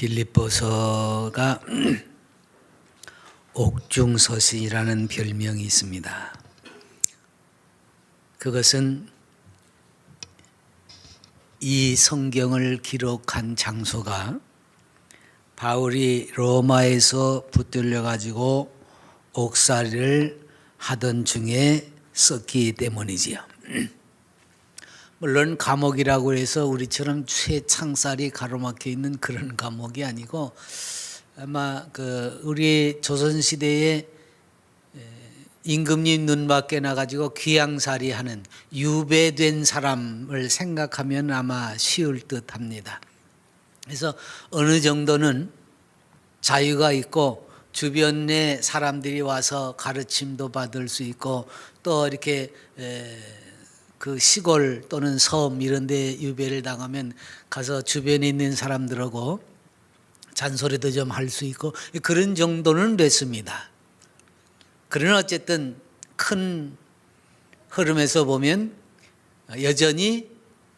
빌립보서가 옥중서신이라는 별명이 있습니다. 그것은 이 성경을 기록한 장소가 바울이 로마에서 붙들려 가지고 옥살이를 하던 중에 썼기 때문이지요. 물론 감옥이라고 해서 우리처럼 쇠창살이 가로막혀 있는 그런 감옥이 아니고 아마 우리 조선 시대에 임금님 눈 밖에 나가지고 귀양살이 하는 유배된 사람을 생각하면 아마 쉬울 듯합니다. 그래서 어느 정도는 자유가 있고 주변에 사람들이 와서 가르침도 받을 수 있고 또 이렇게 그 시골 또는 섬 이런 데 유배를 당하면 가서 주변에 있는 사람들하고 잔소리도 좀 할 수 있고 그런 정도는 됐습니다. 그러나 어쨌든 큰 흐름에서 보면 여전히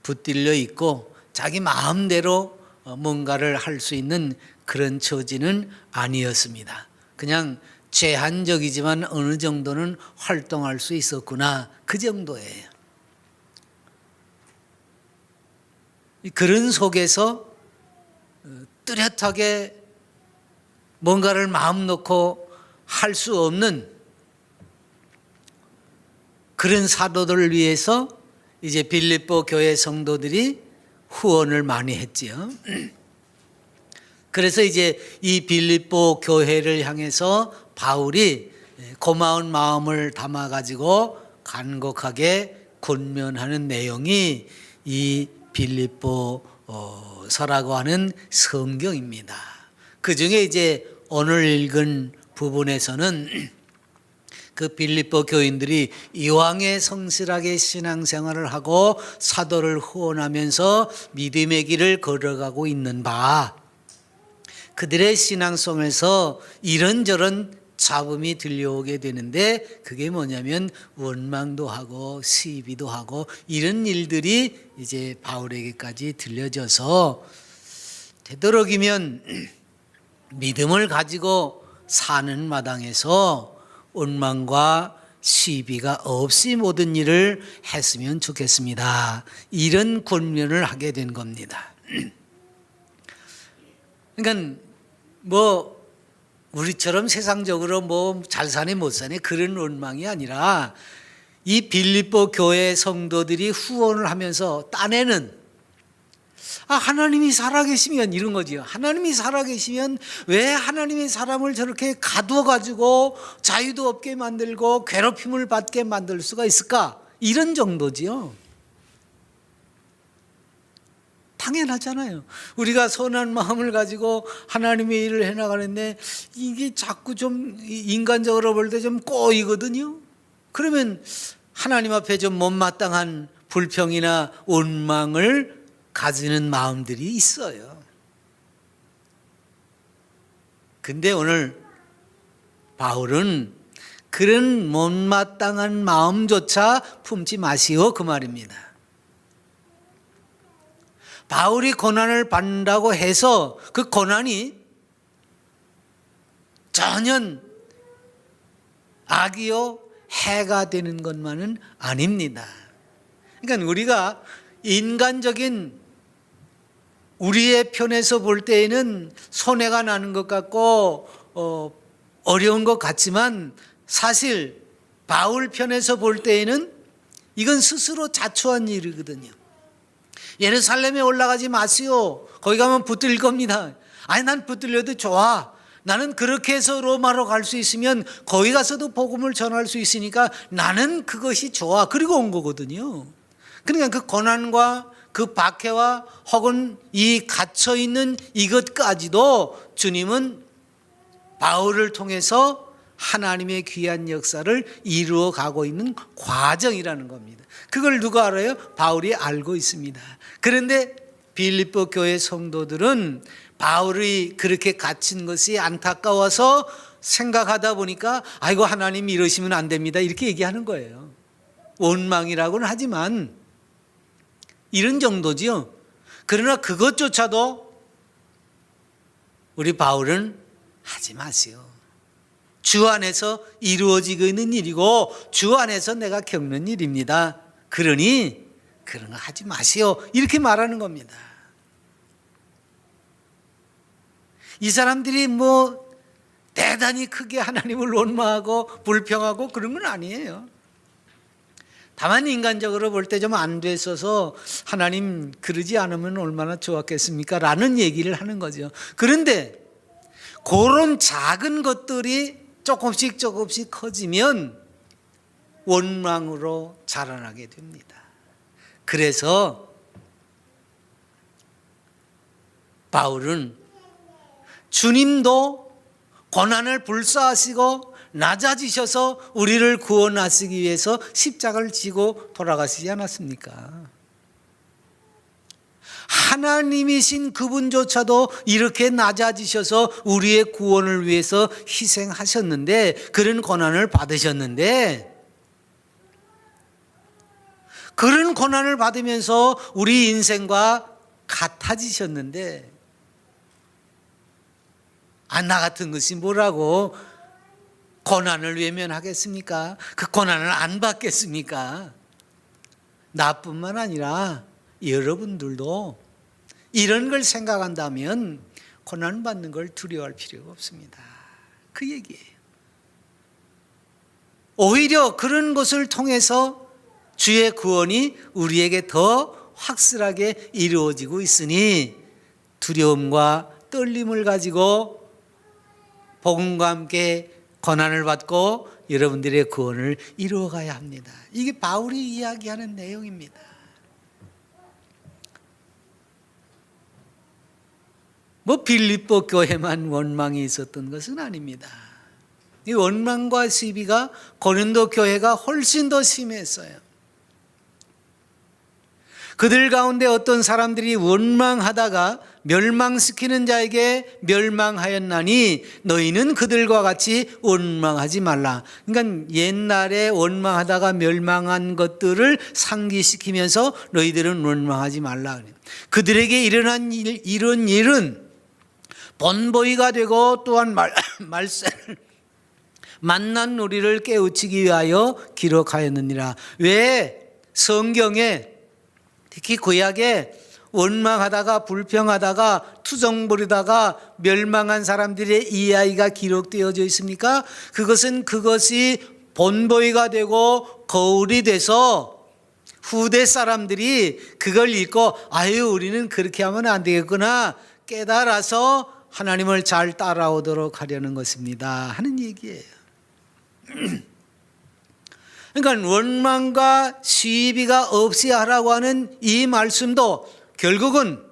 붙들려 있고 자기 마음대로 뭔가를 할 수 있는 그런 처지는 아니었습니다. 그냥 제한적이지만 어느 정도는 활동할 수 있었구나 그 정도예요. 그런 속에서 뚜렷하게 뭔가를 마음 놓고 할 수 없는 그런 사도들을 위해서 이제 빌립보 교회 성도들이 후원을 많이 했지요. 그래서 이제 이 빌립보 교회를 향해서 바울이 고마운 마음을 담아 가지고 간곡하게 권면하는 내용이 이 빌립보서라고 하는 성경입니다. 그 중에 이제 오늘 읽은 부분에서는 그 빌립보 교인들이 이왕에 성실하게 신앙생활을 하고 사도를 후원하면서 믿음의 길을 걸어가고 있는 바 그들의 신앙성에서 이런저런 잡음이 들려오게 되는데 그게 뭐냐면 원망도 하고 시비도 하고 이런 일들이 이제 바울에게까지 들려져서 되도록이면 믿음을 가지고 사는 마당에서 원망과 시비가 없이 모든 일을 했으면 좋겠습니다. 이런 권면을 하게 된 겁니다. 그러니까 우리처럼 세상적으로 잘 사네 못 사네 그런 원망이 아니라 이 빌립보 교회 성도들이 후원을 하면서 딴에는 하나님이 살아계시면 이런 거지요. 하나님이 살아계시면 왜 하나님의 사람을 저렇게 가두어가지고 자유도 없게 만들고 괴롭힘을 받게 만들 수가 있을까? 이런 정도지요. 당연하잖아요. 우리가 선한 마음을 가지고 하나님의 일을 해나가는데 이게 자꾸 좀 인간적으로 볼 때 좀 꼬이거든요. 그러면 하나님 앞에 좀 못마땅한 불평이나 원망을 가지는 마음들이 있어요. 근데 오늘 바울은 그런 못마땅한 마음조차 품지 마시오 그 말입니다. 바울이 고난을 받는다고 해서 그 고난이 전혀 악이요 해가 되는 것만은 아닙니다. 그러니까 우리가 인간적인 우리의 편에서 볼 때에는 손해가 나는 것 같고 어려운 것 같지만 사실 바울 편에서 볼 때에는 이건 스스로 자초한 일이거든요. 예루살렘에 올라가지 마시오. 거기 가면 붙들릴 겁니다. 아니 난 붙들려도 좋아. 나는 그렇게 해서 로마로 갈 수 있으면 거기 가서도 복음을 전할 수 있으니까 나는 그것이 좋아. 그리고 온 거거든요. 그러니까 그 고난과 그 박해와 혹은 이 갇혀있는 이것까지도 주님은 바울을 통해서 하나님의 귀한 역사를 이루어 가고 있는 과정이라는 겁니다. 그걸 누가 알아요? 바울이 알고 있습니다. 그런데 빌립보 교회 성도들은 바울이 그렇게 갇힌 것이 안타까워서 생각하다 보니까 아이고 하나님 이러시면 안 됩니다 이렇게 얘기하는 거예요. 원망이라고는 하지만 이런 정도지요. 그러나 그것조차도 우리 바울은 하지 마세요. 주 안에서 이루어지고 있는 일이고 주 안에서 내가 겪는 일입니다. 그러니 그런 거 하지 마세요. 이렇게 말하는 겁니다. 이 사람들이 뭐 대단히 크게 하나님을 원망하고 불평하고 그런 건 아니에요. 다만 인간적으로 볼 때 좀 안 됐어서 하나님 그러지 않으면 얼마나 좋았겠습니까? 라는 얘기를 하는 거죠. 그런데 그런 작은 것들이 조금씩 커지면 원망으로 자라나게 됩니다. 그래서 바울은 주님도 고난을 불사하시고 낮아지셔서 우리를 구원하시기 위해서 십자가를 지고 돌아가시지 않았습니까? 하나님이신 그분조차도 이렇게 낮아지셔서 우리의 구원을 위해서 희생하셨는데, 그런 고난을 받으셨는데, 그런 고난을 받으면서 우리 인생과 같아지셨는데, 나 같은 것이 뭐라고 고난을 외면하겠습니까? 그 고난을 안 받겠습니까? 나뿐만 아니라 여러분들도 이런 걸 생각한다면 고난 받는 걸 두려워할 필요가 없습니다. 그 얘기예요. 오히려 그런 것을 통해서 주의 구원이 우리에게 더 확실하게 이루어지고 있으니 두려움과 떨림을 가지고 복음과 함께 고난을 받고 여러분들의 구원을 이루어가야 합니다. 이게 바울이 이야기하는 내용입니다. 뭐 빌립보 교회만 원망이 있었던 것은 아닙니다. 이 원망과 시비가 고린도 교회가 훨씬 더 심했어요. 그들 가운데 어떤 사람들이 원망하다가 멸망시키는 자에게 멸망하였나니 너희는 그들과 같이 원망하지 말라. 그러니까 옛날에 원망하다가 멸망한 것들을 상기시키면서 너희들은 원망하지 말라. 그들에게 일어난 이런 일은 본보기가 되고 또한 말세를 만난 우리를 깨우치기 위하여 기록하였느니라. 왜 성경에 특히 구약에 원망하다가 불평하다가 투정 부리다가 멸망한 사람들의 이야기가 기록되어져 있습니까? 그것이 본보기가 되고 거울이 돼서 후대 사람들이 그걸 읽고 우리는 그렇게 하면 안 되겠구나 깨달아서 하나님을 잘 따라오도록 하려는 것입니다 하는 얘기예요. 그러니까 원망과 시비가 없이 하라고 하는 이 말씀도 결국은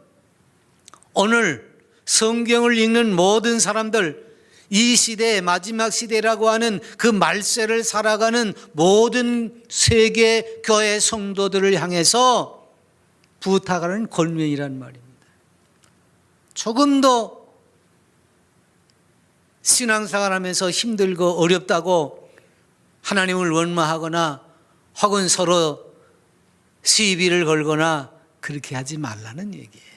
오늘 성경을 읽는 모든 사람들, 이 시대의 마지막 시대라고 하는 그 말세를 살아가는 모든 세계 교회 성도들을 향해서 부탁하는 권면이란 말입니다. 조금도 신앙생활하면서 힘들고 어렵다고 하나님을 원망하거나 혹은 서로 시비를 걸거나 그렇게 하지 말라는 얘기예요.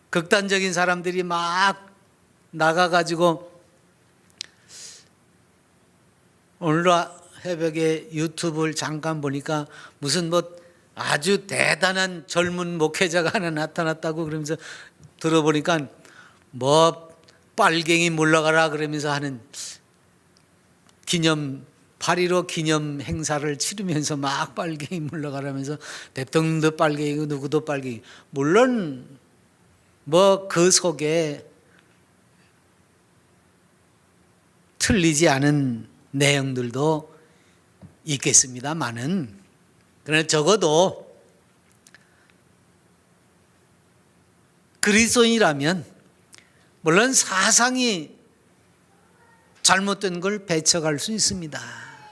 극단적인 사람들이 막 나가가지고 오늘 새벽에 유튜브를 잠깐 보니까 무슨 아주 대단한 젊은 목회자가 하나 나타났다고 그러면서 들어보니까 빨갱이 물러가라 그러면서 하는 8.15 기념 행사를 치르면서 막 빨갱이 물러가라면서 대통령도 빨갱이고 누구도 빨갱이. 물론 그 속에 틀리지 않은 내용들도 있겠습니다만은, 그러나 적어도 그리스도인이라면 물론 사상이 잘못된 걸 배척할 수 있습니다.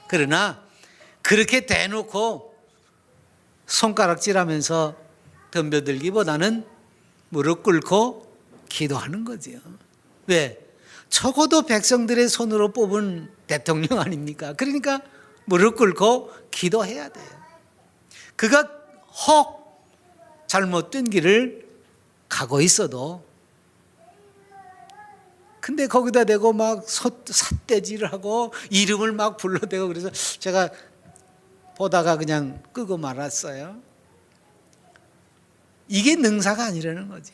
그러나 그렇게 대놓고 손가락질하면서 덤벼들기보다는 무릎 꿇고 기도하는 거죠. 왜? 적어도 백성들의 손으로 뽑은 대통령 아닙니까? 그러니까 무릎 꿇고 기도해야 돼요. 그가 혹 잘못된 길을 가고 있어도, 근데 거기다 대고 막 삿대질을 하고 이름을 막 불러대고, 그래서 제가 보다가 그냥 끄고 말았어요. 이게 능사가 아니라는 거죠.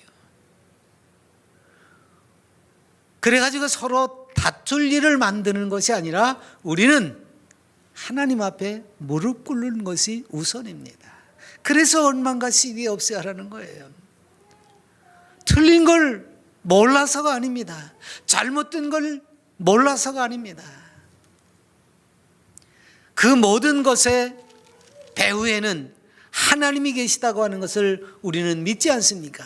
그래가지고 서로 다툴 일을 만드는 것이 아니라 우리는 하나님 앞에 무릎 꿇는 것이 우선입니다. 그래서 원망과 시비 없애야 하는 거예요. 틀린 걸 몰라서가 아닙니다. 잘못된 걸 몰라서가 아닙니다. 그 모든 것의 배후에는 하나님이 계시다고 하는 것을 우리는 믿지 않습니까?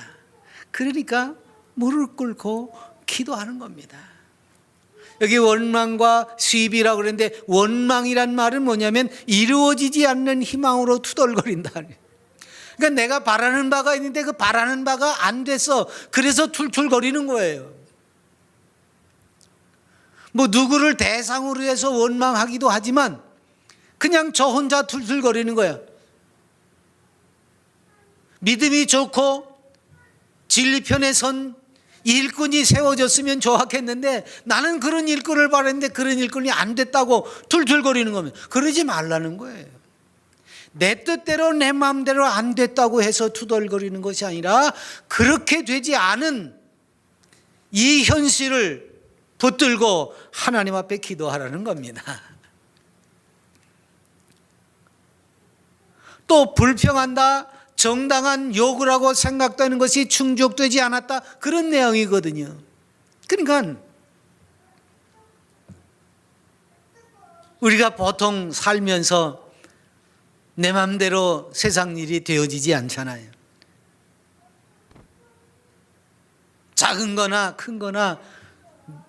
그러니까 무릎 꿇고 기도하는 겁니다. 여기 원망과 시비라고 그러는데, 원망이란 말은 뭐냐면 이루어지지 않는 희망으로 투덜거린다. 그러니까 내가 바라는 바가 있는데 그 바라는 바가 안 돼서 그래서 툴툴거리는 거예요. 뭐 누구를 대상으로 해서 원망하기도 하지만 그냥 저 혼자 툴툴거리는 거야. 믿음이 좋고 진리편에 선 일꾼이 세워졌으면 좋았겠는데 나는 그런 일꾼을 바랐는데 그런 일꾼이 안 됐다고 툴툴거리는 거면, 그러지 말라는 거예요. 내 뜻대로 내 마음대로 안 됐다고 해서 투덜거리는 것이 아니라 그렇게 되지 않은 이 현실을 붙들고 하나님 앞에 기도하라는 겁니다. 또 불평한다, 정당한 요구를 하고 생각되는 것이 충족되지 않았다, 그런 내용이거든요. 그러니까 우리가 보통 살면서 내 마음대로 세상 일이 되어지지 않잖아요. 작은 거나 큰 거나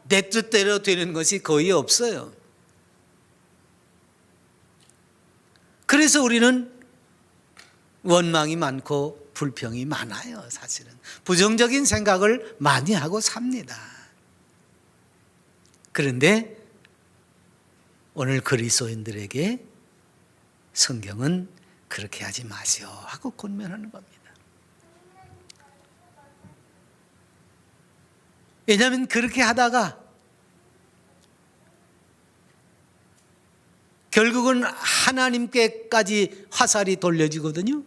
내 뜻대로 되는 것이 거의 없어요. 그래서 우리는 원망이 많고 불평이 많아요. 사실은 부정적인 생각을 많이 하고 삽니다. 그런데 오늘 그리스도인들에게 성경은 그렇게 하지 마시오 하고 권면하는 겁니다. 왜냐하면 그렇게 하다가 결국은 하나님께까지 화살이 돌려지거든요.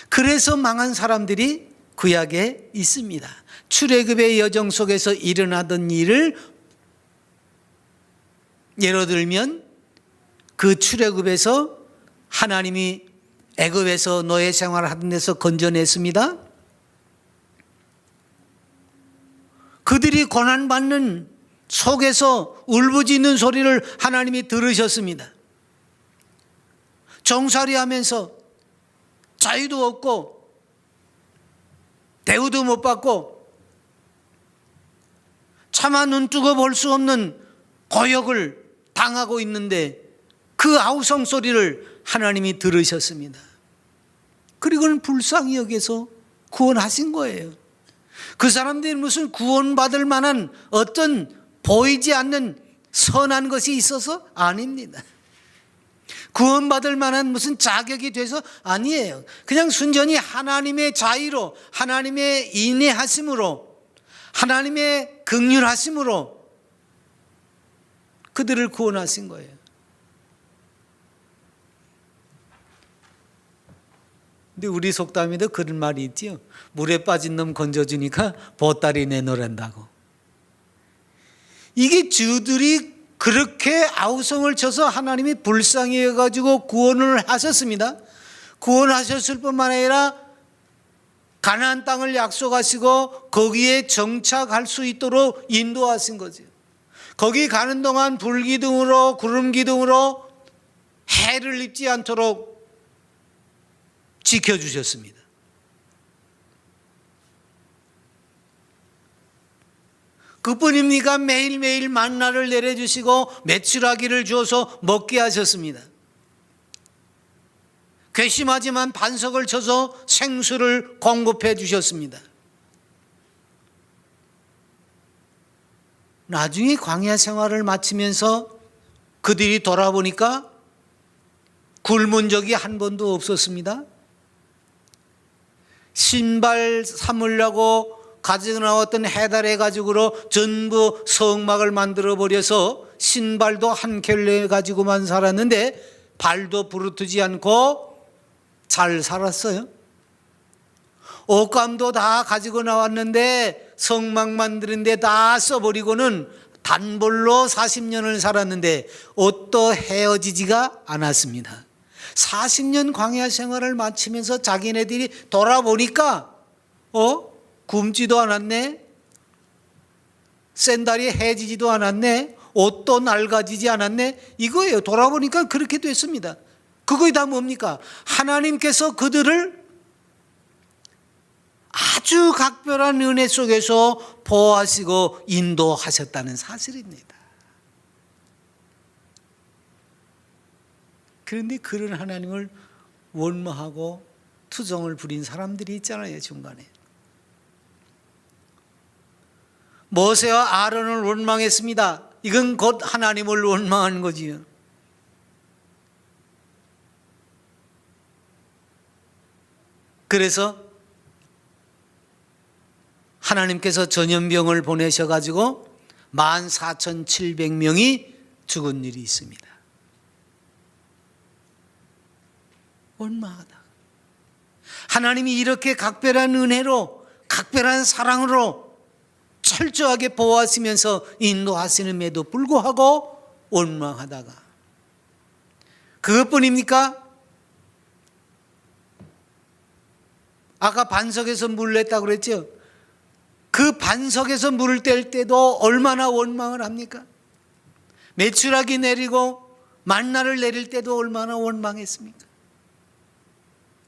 그래서 망한 사람들이 구약에 있습니다. 출애굽의 여정 속에서 일어나던 일을 예로 들면, 그 출애굽에서 하나님이 애굽에서 노예 생활을 하던 데서 건져냈습니다. 그들이 고난받는 속에서 울부짖는 소리를 하나님이 들으셨습니다. 종살이하면서 자유도 없고 대우도 못 받고 차마 눈뜨고 볼 수 없는 고역을 당하고 있는데 그 아우성 소리를 하나님이 들으셨습니다. 그리고는 불쌍히 여겨서 구원하신 거예요. 그 사람들이 무슨 구원받을 만한 어떤 보이지 않는 선한 것이 있어서? 아닙니다. 구원받을 만한 무슨 자격이 돼서? 아니에요. 그냥 순전히 하나님의 자의로, 하나님의 인내하심으로, 하나님의 긍휼하심으로 그들을 구원하신 거예요. 근데 우리 속담에도 그런 말이 있지요. 물에 빠진 놈 건져주니까 보따리 내놓으란다고. 이게 주들이 그렇게 아우성을 쳐서 하나님이 불쌍히 해가지고 구원을 하셨습니다. 구원하셨을 뿐만 아니라 가나안 땅을 약속하시고 거기에 정착할 수 있도록 인도하신 거죠. 거기 가는 동안 불기둥으로 구름기둥으로 해를 입지 않도록 지켜주셨습니다. 그뿐입니까? 매일매일 만나를 내려주시고 메추라기를 주어서 먹게 하셨습니다. 괘씸하지만 반석을 쳐서 생수를 공급해 주셨습니다. 나중에 광야 생활을 마치면서 그들이 돌아보니까 굶은 적이 한 번도 없었습니다. 신발 삼으려고 가지고 나왔던 해달의 가죽으로 전부 성막을 만들어 버려서 신발도 한 켤레 가지고만 살았는데 발도 부르트지 않고 잘 살았어요. 옷감도 다 가지고 나왔는데 성막 만드는데 다 써버리고는 단벌로 40년을 살았는데 옷도 헤어지지가 않았습니다. 40년 광야 생활을 마치면서 자기네들이 돌아보니까 굶지도 않았네, 샌달이 해지지도 않았네, 옷도 낡아지지 않았네, 이거예요. 돌아보니까 그렇게 됐습니다. 그거이 다 뭡니까? 하나님께서 그들을 아주 각별한 은혜 속에서 보호하시고 인도하셨다는 사실입니다. 그런데 그런 하나님을 원망하고 투정을 부린 사람들이 있잖아요, 중간에. 모세와 아론을 원망했습니다. 이건 곧 하나님을 원망하는 거지요. 그래서 하나님께서 전염병을 보내셔가지고 14,700명이 죽은 일이 있습니다. 원망하다. 하나님이 이렇게 각별한 은혜로, 각별한 사랑으로 철저하게 보호하시면서 인도하시는에도 불구하고 원망하다가, 그것뿐입니까? 아까 반석에서 물 냈다고 그랬죠? 그 반석에서 물을 뗄 때도 얼마나 원망을 합니까? 메추라기 내리고 만나를 내릴 때도 얼마나 원망했습니까?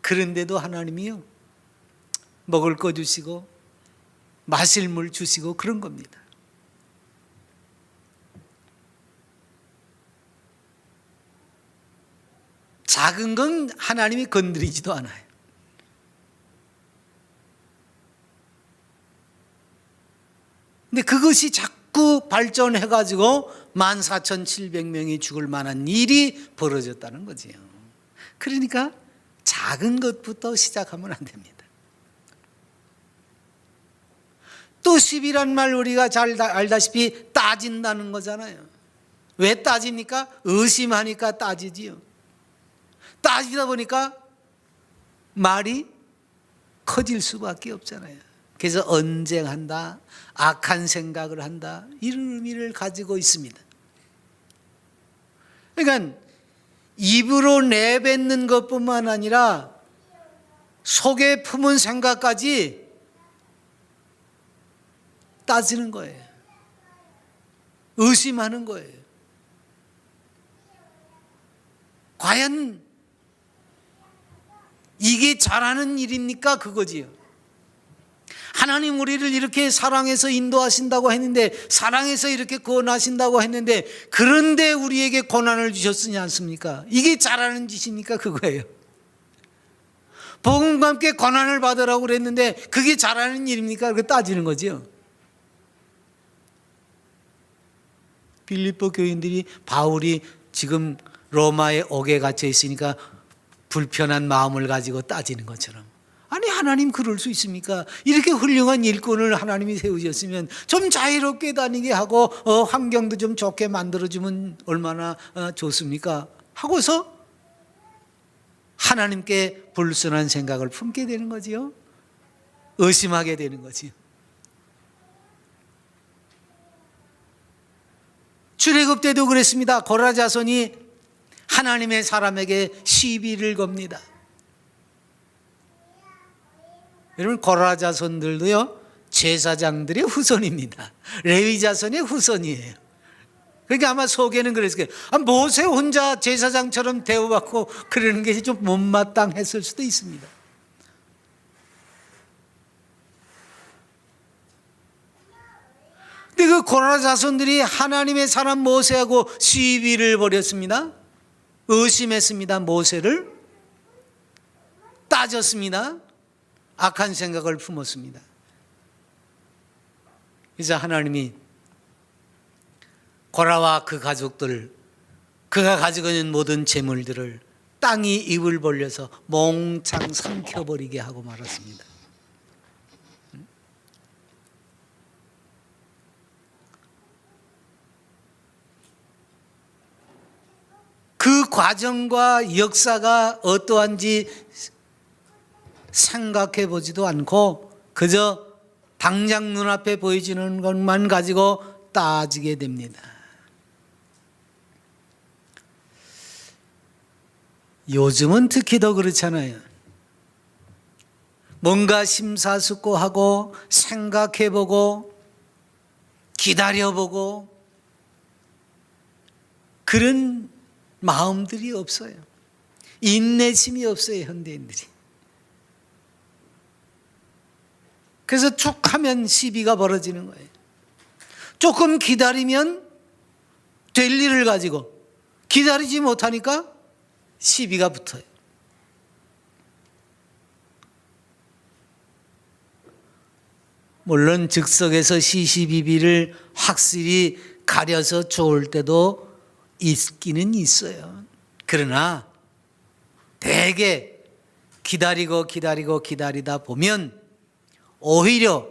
그런데도 하나님이요, 먹을 거 주시고 마실 물 주시고 그런 겁니다. 작은 건 하나님이 건드리지도 않아요. 근데 그것이 자꾸 발전해가지고 14,700명이 죽을 만한 일이 벌어졌다는 거지요. 그러니까 작은 것부터 시작하면 안 됩니다. 또 10이란 말 우리가 잘 알다시피 따진다는 거잖아요. 왜 따집니까? 의심하니까 따지지요. 따지다 보니까 말이 커질 수밖에 없잖아요. 그래서 언쟁한다, 악한 생각을 한다, 이런 의미를 가지고 있습니다. 그러니까 입으로 내뱉는 것뿐만 아니라 속에 품은 생각까지 따지는 거예요. 의심하는 거예요. 과연 이게 잘하는 일입니까? 그거지요. 하나님 우리를 이렇게 사랑해서 인도하신다고 했는데, 사랑해서 이렇게 구원하신다고 했는데, 그런데 우리에게 고난을 주셨으지 않습니까? 이게 잘하는 짓입니까? 그거예요. 복음과 함께 고난을 받으라고 그랬는데 그게 잘하는 일입니까? 그렇게 따지는 거죠. 빌립보 교인들이 바울이 지금 로마에 옥에 갇혀 있으니까 불편한 마음을 가지고 따지는 것처럼, 아니 하나님 그럴 수 있습니까? 이렇게 훌륭한 일꾼을 하나님이 세우셨으면 좀 자유롭게 다니게 하고 환경도 좀 좋게 만들어주면 얼마나 좋습니까? 하고서 하나님께 불순한 생각을 품게 되는 거지요. 의심하게 되는 거지요. 출애굽 때도 그랬습니다. 고라 자손이 하나님의 사람에게 시비를 겁니다. 여러분, 고라 자손들도요 제사장들의 후손입니다. 레위 자손의 후손이에요. 그러니까 아마 속에는 그랬을 거예요. 모세 혼자 제사장처럼 대우받고 그러는 게 좀 못마땅했을 수도 있습니다. 근데 그 고라 자손들이 하나님의 사람 모세하고 시비를 벌였습니다. 의심했습니다. 모세를 따졌습니다. 악한 생각을 품었습니다. 그래서 하나님이 고라와 그 가족들, 그가 가지고 있는 모든 재물들을 땅이 입을 벌려서 몽창 삼켜버리게 하고 말았습니다. 그 과정과 역사가 어떠한지 생각해 보지도 않고 그저 당장 눈앞에 보여지는 것만 가지고 따지게 됩니다. 요즘은 특히 더 그렇잖아요. 뭔가 심사숙고하고 생각해보고 기다려보고 그런 마음들이 없어요. 인내심이 없어요, 현대인들이. 그래서 쭉 하면 시비가 벌어지는 거예요. 조금 기다리면 될 일을 가지고 기다리지 못하니까 시비가 붙어요. 물론 즉석에서 시시비비를 확실히 가려서 좋을 때도 있기는 있어요. 그러나 대개 기다리다 보면 오히려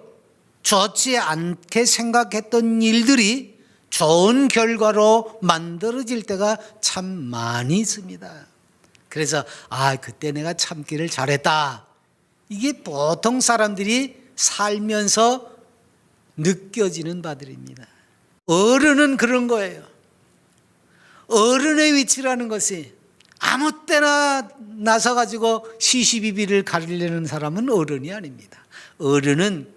좋지 않게 생각했던 일들이 좋은 결과로 만들어질 때가 참 많이 있습니다. 그래서 그때 내가 참기를 잘했다. 이게 보통 사람들이 살면서 느껴지는 바들입니다. 어른은 그런 거예요. 어른의 위치라는 것이 아무 때나 나서가지고 시시비비를 가리려는 사람은 어른이 아닙니다. 어른은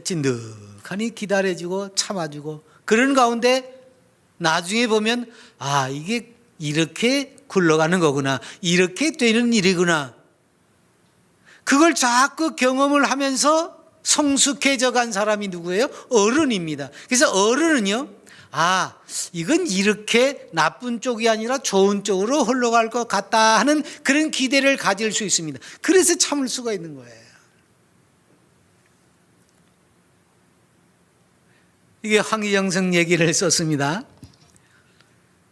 진득하니 기다려주고 참아주고 그런 가운데 나중에 보면 이게 이렇게 굴러가는 거구나, 이렇게 되는 일이구나, 그걸 자꾸 경험을 하면서 성숙해져 간 사람이 누구예요? 어른입니다. 그래서 어른은요, 이건 이렇게 나쁜 쪽이 아니라 좋은 쪽으로 흘러갈 것 같다 하는 그런 기대를 가질 수 있습니다. 그래서 참을 수가 있는 거예요. 이게 황희정성 얘기를 썼습니다.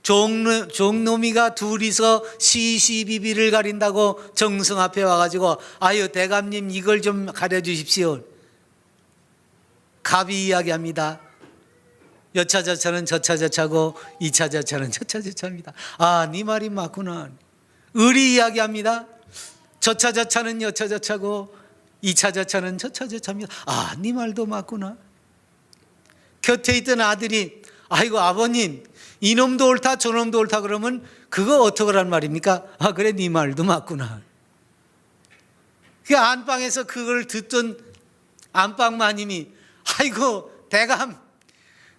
종놈이가 둘이서 시시비비를 가린다고 정성 앞에 와가지고 대감님 이걸 좀 가려주십시오. 갑이 이야기합니다. 여차저차는 저차저차고 이차저차는 저차저차입니다. 네 말이 맞구나. 을이 이야기합니다. 저차저차는 여차저차고 이차저차는 저차저차입니다. 네 말도 맞구나. 곁에 있던 아들이 아버님 이놈도 옳다 저놈도 옳다 그러면 그거 어떡하란 말입니까? 그래 네 말도 맞구나. 그 안방에서 그걸 듣던 안방 마님이 대감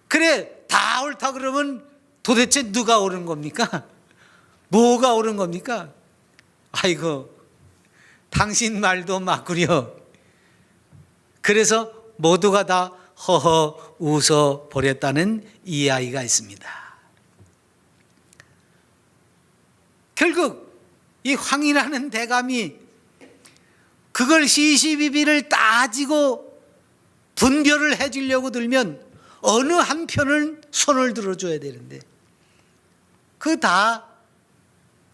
그래 다 옳다 그러면 도대체 누가 옳은 겁니까? 뭐가 옳은 겁니까? 당신 말도 맞구려. 그래서 모두가 다 허허 웃어 버렸다는 이야기가 있습니다. 결국 이 황이라는 대감이 그걸 시시비비를 따지고 분별을 해주려고 들면 어느 한편은 손을 들어줘야 되는데 그 다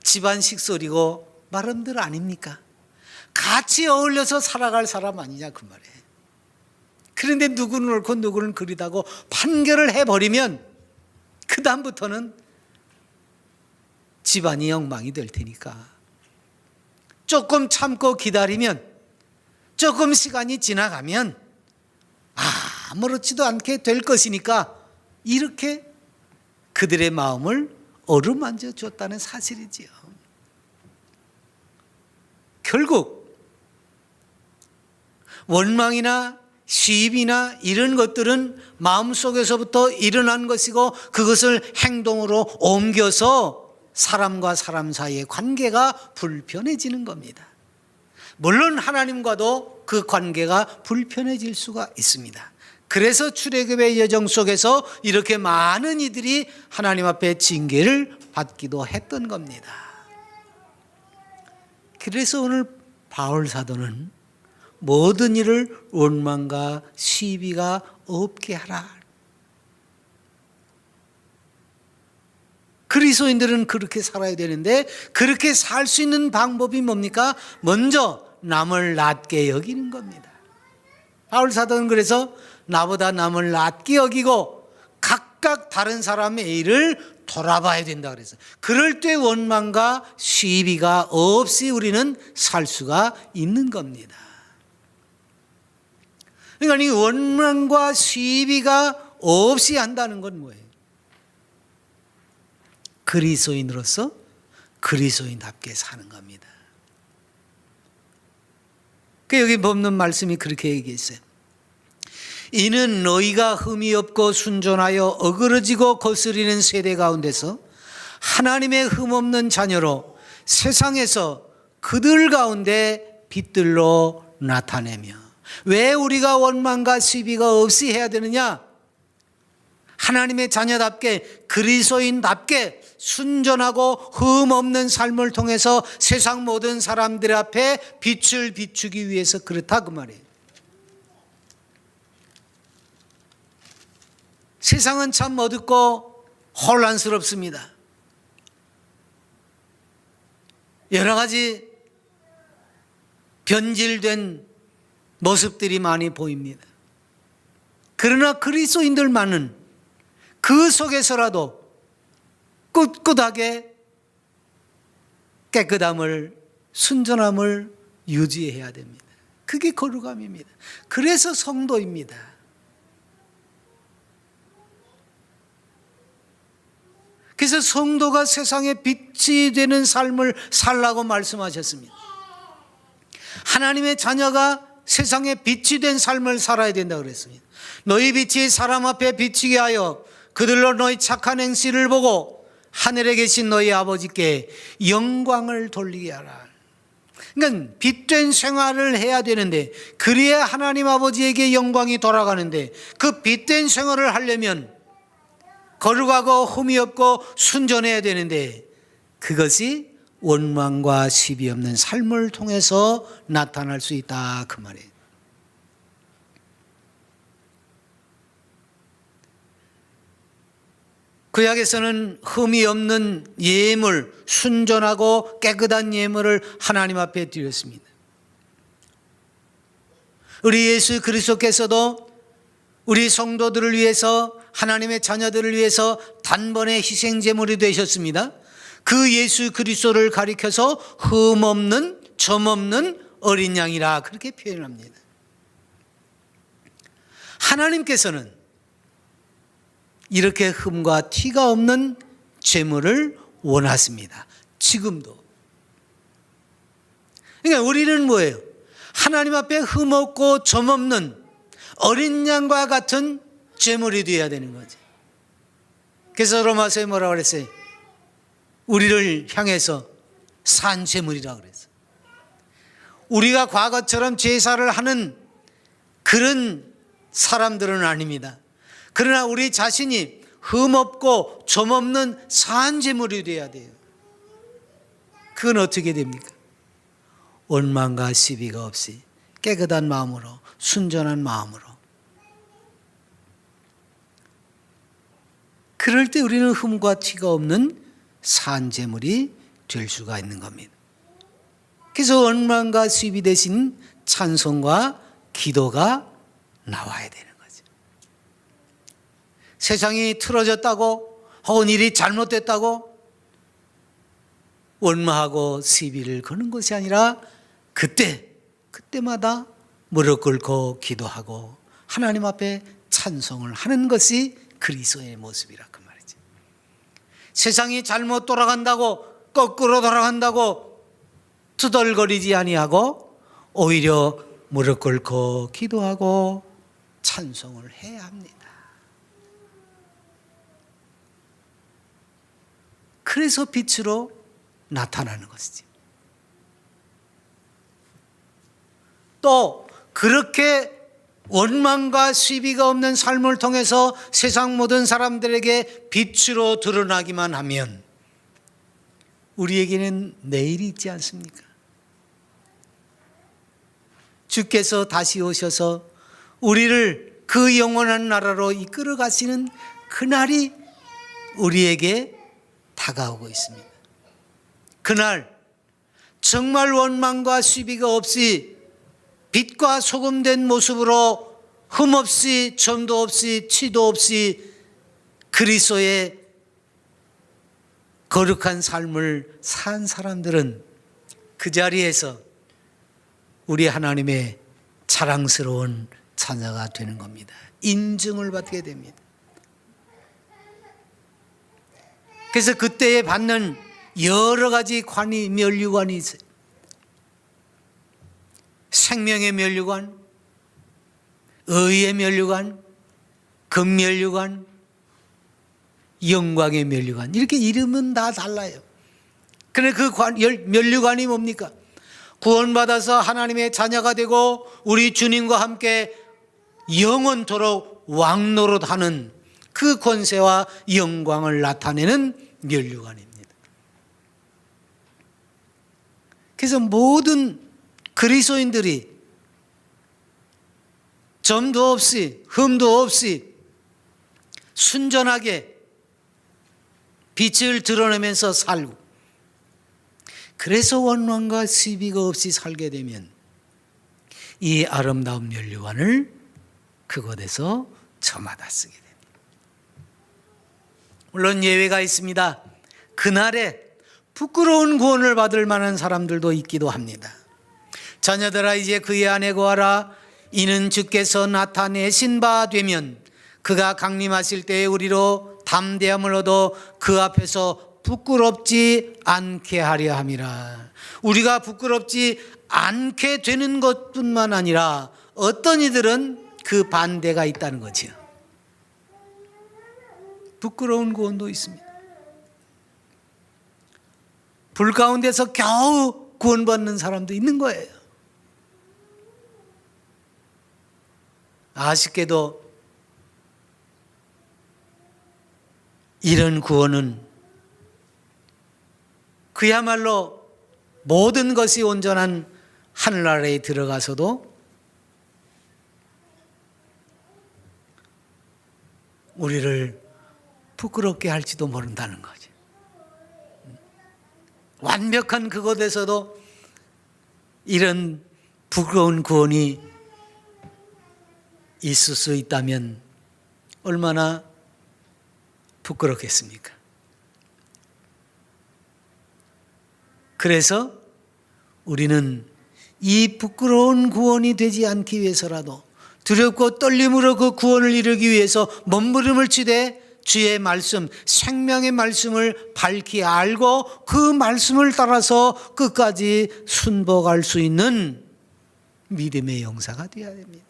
집안 식솔이고 마름들 아닙니까? 같이 어울려서 살아갈 사람 아니냐 그 말이에요. 그런데 누구는 옳고 누구는 그리다고 판결을 해버리면 그 다음부터는 집안이 엉망이 될 테니까 조금 참고 기다리면 조금 시간이 지나가면 아무렇지도 않게 될 것이니까 이렇게 그들의 마음을 어루만져 줬다는 사실이지요. 결국 원망이나 시비나 이런 것들은 마음속에서부터 일어난 것이고 그것을 행동으로 옮겨서 사람과 사람 사이의 관계가 불편해지는 겁니다. 물론 하나님과도 그 관계가 불편해질 수가 있습니다. 그래서 출애굽의 여정 속에서 이렇게 많은 이들이 하나님 앞에 징계를 받기도 했던 겁니다. 그래서 오늘 바울 사도는 모든 일을 원망과 시비가 없게 하라. 그리스도인들은 그렇게 살아야 되는데 그렇게 살 수 있는 방법이 뭡니까? 먼저 남을 낮게 여기는 겁니다. 바울 사도는 그래서 나보다 남을 낮게 여기고 각각 다른 사람의 일을 돌아봐야 된다 그랬어요. 그럴 때 원망과 시비가 없이 우리는 살 수가 있는 겁니다. 그러니까 이 원망과 시비가 없이 한다는 건 뭐예요? 그리스도인으로서 그리스도인답게 사는 겁니다. 여기 본문 말씀이 그렇게 얘기했어요. 이는 너희가 흠이 없고 순전하여 어그러지고 거스리는 세대 가운데서 하나님의 흠없는 자녀로 세상에서 그들 가운데 빛들로 나타내며. 왜 우리가 원망과 시비가 없이 해야 되느냐? 하나님의 자녀답게 그리스도인답게 순전하고 흠없는 삶을 통해서 세상 모든 사람들 앞에 빛을 비추기 위해서 그렇다 그 말이에요. 세상은 참 어둡고 혼란스럽습니다. 여러 가지 변질된 모습들이 많이 보입니다. 그러나 그리스도인들만은 그 속에서라도 꿋꿋하게 깨끗함을, 순전함을 유지해야 됩니다. 그게 거룩함입니다. 그래서 성도입니다. 그래서 성도가 세상에 빛이 되는 삶을 살라고 말씀하셨습니다. 하나님의 자녀가 세상에 빛이 된 삶을 살아야 된다고 그랬습니다. 너희 빛이 사람 앞에 비치게 하여 그들로 너희 착한 행실을 보고 하늘에 계신 너희 아버지께 영광을 돌리게 하라. 그러니까 빛된 생활을 해야 되는데, 그래야 하나님 아버지에게 영광이 돌아가는데, 그 빛된 생활을 하려면 거룩하고 흠이 없고 순전해야 되는데, 그것이 원망과 시비 없는 삶을 통해서 나타날 수 있다 그 말이에요. 구약에서는 흠이 없는 예물, 순전하고 깨끗한 예물을 하나님 앞에 드렸습니다. 우리 예수 그리스도께서도 우리 성도들을 위해서, 하나님의 자녀들을 위해서 단번에 희생제물이 되셨습니다. 그 예수 그리스도를 가리켜서 흠없는, 점없는 어린 양이라 그렇게 표현합니다. 하나님께서는 이렇게 흠과 티가 없는 제물을 원하십니다. 지금도. 그러니까 우리는 뭐예요? 하나님 앞에 흠없고 점없는 어린 양과 같은 제물이 되어야 되는 거죠. 그래서 로마서에 뭐라고 그랬어요? 우리를 향해서 산 제물이라고 그랬어요. 우리가 과거처럼 제사를 하는 그런 사람들은 아닙니다. 그러나 우리 자신이 흠없고 점없는 산 제물이 되어야 돼요. 그건 어떻게 됩니까? 원망과 시비가 없이 깨끗한 마음으로, 순전한 마음으로. 그럴 때 우리는 흠과 티가 없는 산 제물이 될 수가 있는 겁니다. 그래서 원망과 시비 대신 찬송과 기도가 나와야 되는 거죠. 세상이 틀어졌다고, 혹은 일이 잘못됐다고 원망하고 시비를 거는 것이 아니라 그때마다 무릎 꿇고 기도하고 하나님 앞에 찬송을 하는 것이 그리스도의 모습이라 그 말이죠. 세상이 잘못 돌아간다고, 거꾸로 돌아간다고 투덜거리지 아니하고 오히려 무릎 꿇고 기도하고 찬송을 해야 합니다. 그래서 빛으로 나타나는 것이지. 또 그렇게 원망과 시비가 없는 삶을 통해서 세상 모든 사람들에게 빛으로 드러나기만 하면 우리에게는 내일이 있지 않습니까? 주께서 다시 오셔서 우리를 그 영원한 나라로 이끌어 가시는 그날이 우리에게 다가오고 있습니다. 그날 정말 원망과 시비가 없이 빛과 소금된 모습으로 흠없이 점도 없이 티도 없이 그리스도의 거룩한 삶을 산 사람들은 그 자리에서 우리 하나님의 자랑스러운 자녀가 되는 겁니다. 인증을 받게 됩니다. 그래서 그때에 받는 여러 가지 관이, 면류관이 있어요. 생명의 면류관, 의의 면류관, 금면류관, 영광의 면류관, 이렇게 이름은 다 달라요. 그런데 그 면류관이 뭡니까? 구원받아서 하나님의 자녀가 되고 우리 주님과 함께 영원토록 왕노릇하는 그 권세와 영광을 나타내는 면류관입니다. 그래서 모든 그리스도인들이 점도 없이 흠도 없이 순전하게 빛을 드러내면서 살고, 그래서 원망과 시비가 없이 살게 되면 이 아름다운 면류관을 그곳에서 저마다 쓰게 됩니다. 물론 예외가 있습니다. 그날에 부끄러운 구원을 받을 만한 사람들도 있기도 합니다. 자녀들아 이제 그의 안에 거하라. 이는 주께서 나타내신 바 되면 그가 강림하실 때에 우리로 담대함을 얻어 그 앞에서 부끄럽지 않게 하려 함이라. 우리가 부끄럽지 않게 되는 것뿐만 아니라 어떤 이들은 그 반대가 있다는 거지요. 부끄러운 구원도 있습니다. 불 가운데서 겨우 구원받는 사람도 있는 거예요. 아쉽게도 이런 구원은 그야말로 모든 것이 온전한 하늘나라에 들어가서도 우리를 부끄럽게 할지도 모른다는 거죠. 완벽한 그곳에서도 이런 부끄러운 구원이 있을 수 있다면 얼마나 부끄럽겠습니까? 그래서 우리는 이 부끄러운 구원이 되지 않기 위해서라도 두렵고 떨림으로 그 구원을 이루기 위해서 몸부림을 치되 주의 말씀, 생명의 말씀을 밝히 알고 그 말씀을 따라서 끝까지 순복할 수 있는 믿음의 용사가 되어야 됩니다.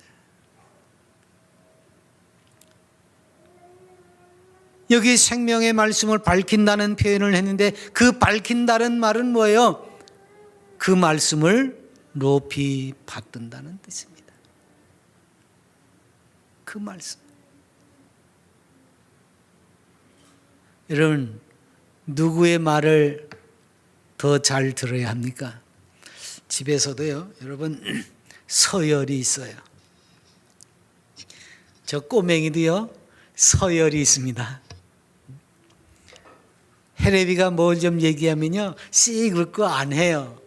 여기 생명의 말씀을 밝힌다는 표현을 했는데 그 밝힌다는 말은 뭐예요? 그 말씀을 높이 받든다는 뜻입니다. 그 말씀. 여러분, 누구의 말을 더 잘 들어야 합니까? 집에서도요, 여러분, 서열이 있어요. 저 꼬맹이도요, 서열이 있습니다. 헬레비가 뭘 좀 얘기하면요, 씩 웃고 안 해요.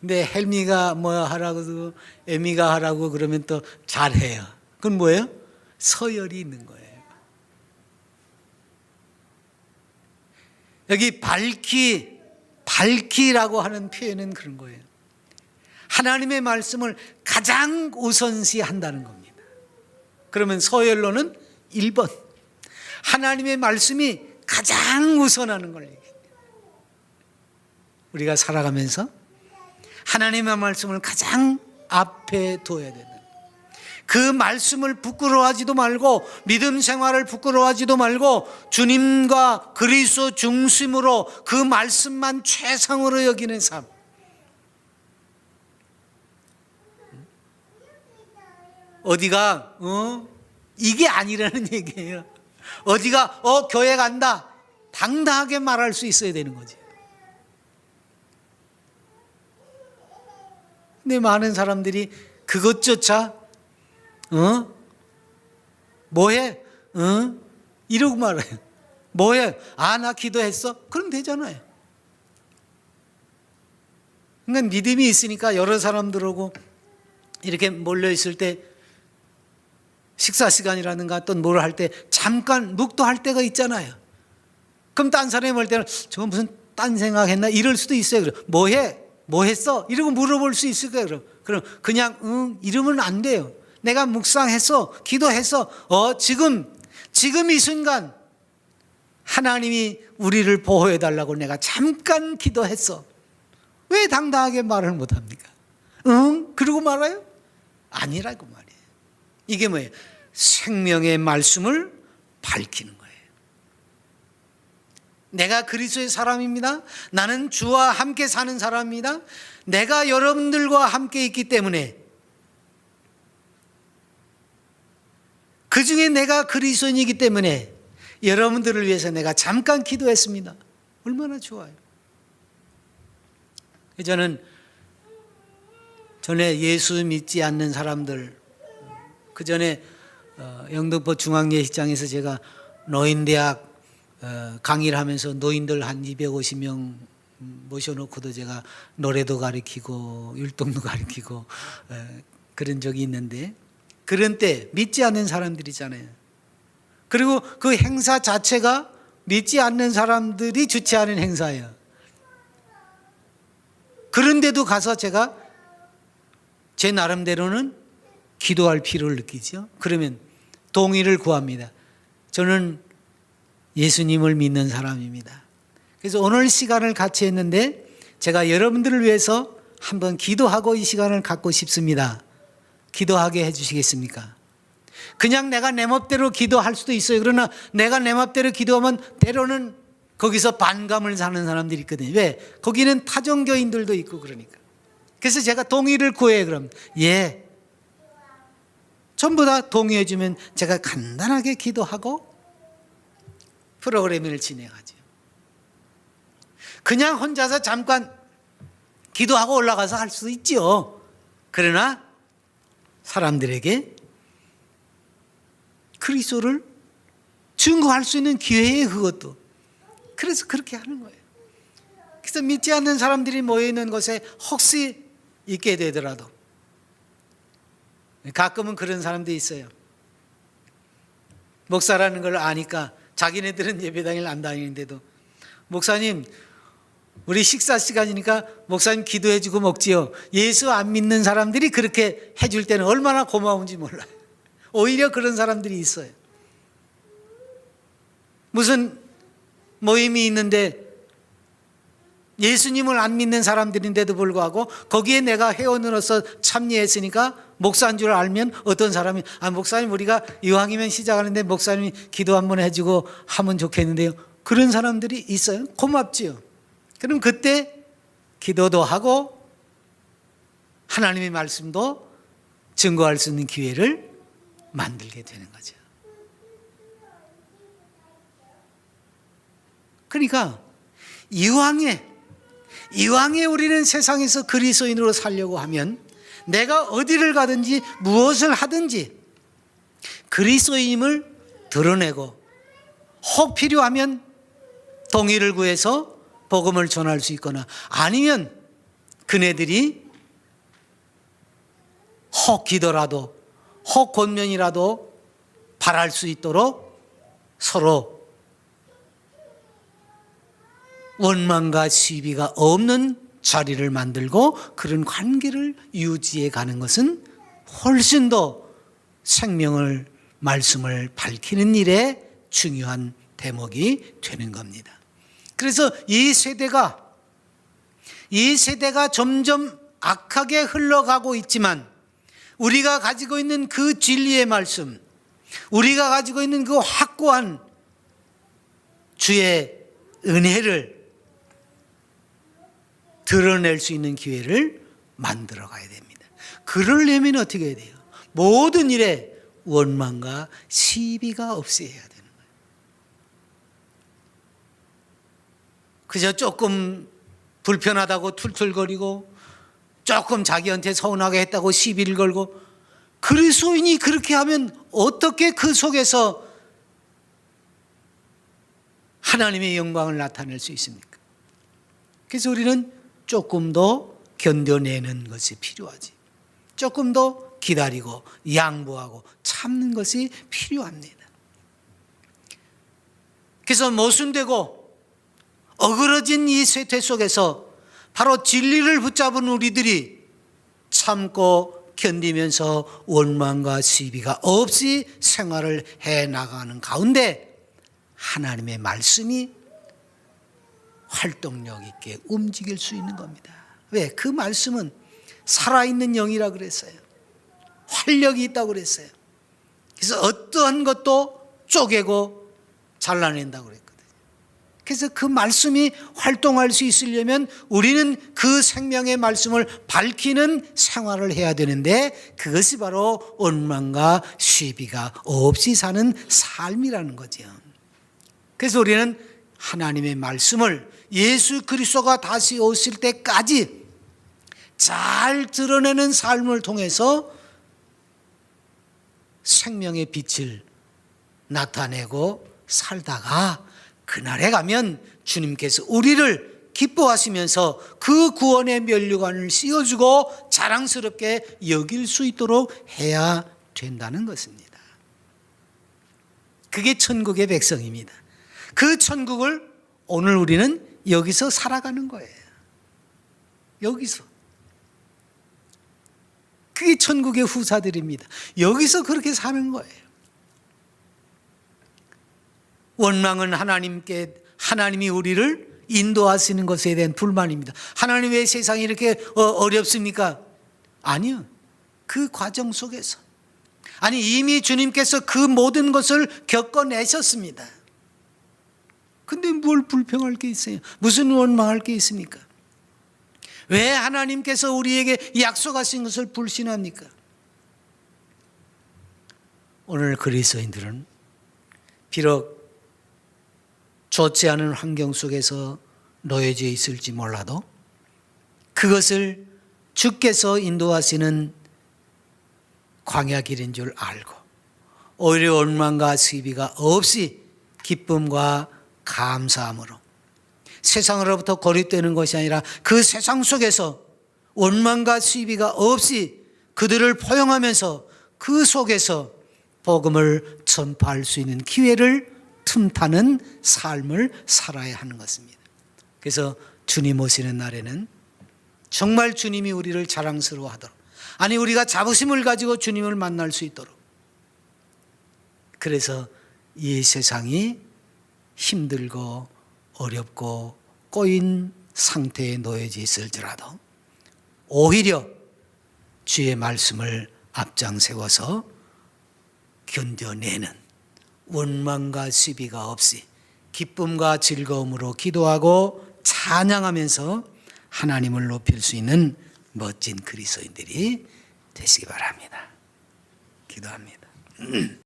근데 헬미가 뭐 하라고, 에미가 하라고 그러면 또 잘해요. 그건 뭐예요? 서열이 있는 거예요. 여기 밝히라고 하는 표현은 그런 거예요. 하나님의 말씀을 가장 우선시 한다는 겁니다. 그러면 서열로는 1번. 하나님의 말씀이 가장 우선하는 걸 얘기해요. 우리가 살아가면서 하나님의 말씀을 가장 앞에 둬야 된다. 그 말씀을 부끄러워하지도 말고 믿음 생활을 부끄러워하지도 말고 주님과 그리스도 중심으로 그 말씀만 최상으로 여기는 삶. 어디가 이게 아니라는 얘기예요. 어디가 교회 간다 당당하게 말할 수 있어야 되는 거지. 근데 많은 사람들이 그것조차 뭐해? 이러고 말해요. 뭐해? 나 기도했어? 그럼 되잖아요. 그러니까 믿음이 있으니까 여러 사람들하고 이렇게 몰려있을 때 식사 시간이라든가 어떤 뭘 할 때 잠깐 묵도할 때가 있잖아요. 그럼 딴 사람이 볼 때는 저건 무슨 딴 생각했나 이럴 수도 있어요. 그럼 뭐해? 뭐 했어? 이러고 물어볼 수 있을 거예요. 그럼 그냥 응 이러면 안 돼요. 내가 묵상했어, 기도했어. 지금 이 순간 하나님이 우리를 보호해 달라고 내가 잠깐 기도했어. 왜 당당하게 말을 못 합니까? 응? 그러고 말아요? 아니라고 말이에요. 이게 뭐예요? 생명의 말씀을 밝히는 거예요. 내가 그리스도의 사람입니다. 나는 주와 함께 사는 사람입니다. 내가 여러분들과 함께 있기 때문에 그 중에 내가 그리스도인이기 때문에 여러분들을 위해서 내가 잠깐 기도했습니다. 얼마나 좋아요. 저는 전에 예수 믿지 않는 사람들, 그 전에 영등포 중앙예식장에서 제가 노인대학 강의를 하면서 노인들 한 250명 모셔놓고도 제가 노래도 가르치고 율동도 가르치고 그런 적이 있는데, 그런 때 믿지 않는 사람들이잖아요. 그리고 그 행사 자체가 믿지 않는 사람들이 주최하는 행사예요. 그런데도 가서 제가 제 나름대로는 기도할 필요를 느끼죠. 그러면 동의를 구합니다. 저는 예수님을 믿는 사람입니다. 그래서 오늘 시간을 같이 했는데 제가 여러분들을 위해서 한번 기도하고 이 시간을 갖고 싶습니다. 기도하게 해주시겠습니까? 그냥 내가 내 맘대로 기도할 수도 있어요. 그러나 내가 내 맘대로 기도하면 때로는 거기서 반감을 사는 사람들이 있거든요. 왜? 거기는 타종교인들도 있고 그러니까. 그래서 제가 동의를 구해요. 그럼 예, 전부 다 동의해 주면 제가 간단하게 기도하고 프로그램을 진행하죠. 그냥 혼자서 잠깐 기도하고 올라가서 할 수도 있죠. 그러나 사람들에게 그리스도를 증거할 수 있는 기회예요, 그것도. 그래서 그렇게 하는 거예요. 그래서 믿지 않는 사람들이 모여있는 곳에 혹시 있게 되더라도 가끔은 그런 사람도 있어요. 목사라는 걸 아니까 자기네들은 예배당을 안 다니는데도 목사님 우리 식사 시간이니까 목사님 기도해 주고 먹지요. 예수 안 믿는 사람들이 그렇게 해줄 때는 얼마나 고마운지 몰라요. 오히려 그런 사람들이 있어요. 무슨 모임이 있는데 예수님을 안 믿는 사람들인데도 불구하고 거기에 내가 회원으로서 참여했으니까 목사인 줄 알면 어떤 사람이 목사님 우리가 이왕이면 시작하는데 목사님이 기도 한번 해주고 하면 좋겠는데요. 그런 사람들이 있어요. 고맙지요. 그럼 그때 기도도 하고 하나님의 말씀도 증거할 수 있는 기회를 만들게 되는 거죠. 그러니까 이왕에 우리는 세상에서 그리스도인으로 살려고 하면 내가 어디를 가든지 무엇을 하든지 그리스도인임을 드러내고 혹 필요하면 동의를 구해서 복음을 전할 수 있거나 아니면 그네들이 혹 기도라도 혹 권면이라도 바랄 수 있도록 서로 원망과 시비가 없는 자리를 만들고 그런 관계를 유지해 가는 것은 훨씬 더 생명을 말씀을 밝히는 일에 중요한 대목이 되는 겁니다. 그래서 이 세대가 점점 악하게 흘러가고 있지만 우리가 가지고 있는 그 진리의 말씀, 우리가 가지고 있는 그 확고한 주의 은혜를 드러낼 수 있는 기회를 만들어 가야 됩니다. 그러려면 어떻게 해야 돼요? 모든 일에 원망과 시비가 없어야 되는 거예요. 그저 조금 불편하다고 툴툴거리고 조금 자기한테 서운하게 했다고 시비를 걸고 그리스도인이 그렇게 하면 어떻게 그 속에서 하나님의 영광을 나타낼 수 있습니까? 그래서 우리는 조금 더 견뎌내는 것이 필요하지. 조금 더 기다리고 양보하고 참는 것이 필요합니다. 그래서 모순되고 어그러진 이 쇠퇴 속에서 바로 진리를 붙잡은 우리들이 참고 견디면서 원망과 시비가 없이 생활을 해 나가는 가운데 하나님의 말씀이 활동력 있게 움직일 수 있는 겁니다. 왜? 그 말씀은 살아있는 영이라 그랬어요. 활력이 있다고 그랬어요. 그래서 어떠한 것도 쪼개고 잘라낸다고 그랬거든요. 그래서 그 말씀이 활동할 수 있으려면 우리는 그 생명의 말씀을 밝히는 생활을 해야 되는데 그것이 바로 원망과 시비가 없이 사는 삶이라는 거죠. 그래서 우리는 하나님의 말씀을 예수 그리스도가 다시 오실 때까지 잘 드러내는 삶을 통해서 생명의 빛을 나타내고 살다가 그날에 가면 주님께서 우리를 기뻐하시면서 그 구원의 면류관을 씌워주고 자랑스럽게 여길 수 있도록 해야 된다는 것입니다. 그게 천국의 백성입니다. 그 천국을 오늘 우리는 여기서 살아가는 거예요. 여기서. 그게 천국의 후사들입니다. 여기서 그렇게 사는 거예요. 원망은 하나님이 우리를 인도하시는 것에 대한 불만입니다. 하나님 왜 세상이 이렇게 어렵습니까? 아니요. 그 과정 속에서. 아니 이미 주님께서 그 모든 것을 겪어내셨습니다. 근데 뭘 불평할 게 있어요? 무슨 원망할 게 있습니까? 왜 하나님께서 우리에게 약속하신 것을 불신합니까? 오늘 그리스도인들은 비록 좋지 않은 환경 속에서 놓여져 있을지 몰라도 그것을 주께서 인도하시는 광야길인 줄 알고 오히려 원망과 시비가 없이 기쁨과 감사함으로 세상으로부터 고립되는 것이 아니라 그 세상 속에서 원망과 시비가 없이 그들을 포용하면서 그 속에서 복음을 전파할 수 있는 기회를 틈타는 삶을 살아야 하는 것입니다. 그래서 주님 오시는 날에는 정말 주님이 우리를 자랑스러워하도록, 아니 우리가 자부심을 가지고 주님을 만날 수 있도록, 그래서 이 세상이 힘들고 어렵고 꼬인 상태에 놓여져 있을지라도 오히려 주의 말씀을 앞장 세워서 견뎌내는 원망과 시비가 없이 기쁨과 즐거움으로 기도하고 찬양하면서 하나님을 높일 수 있는 멋진 그리스도인들이 되시기 바랍니다. 기도합니다.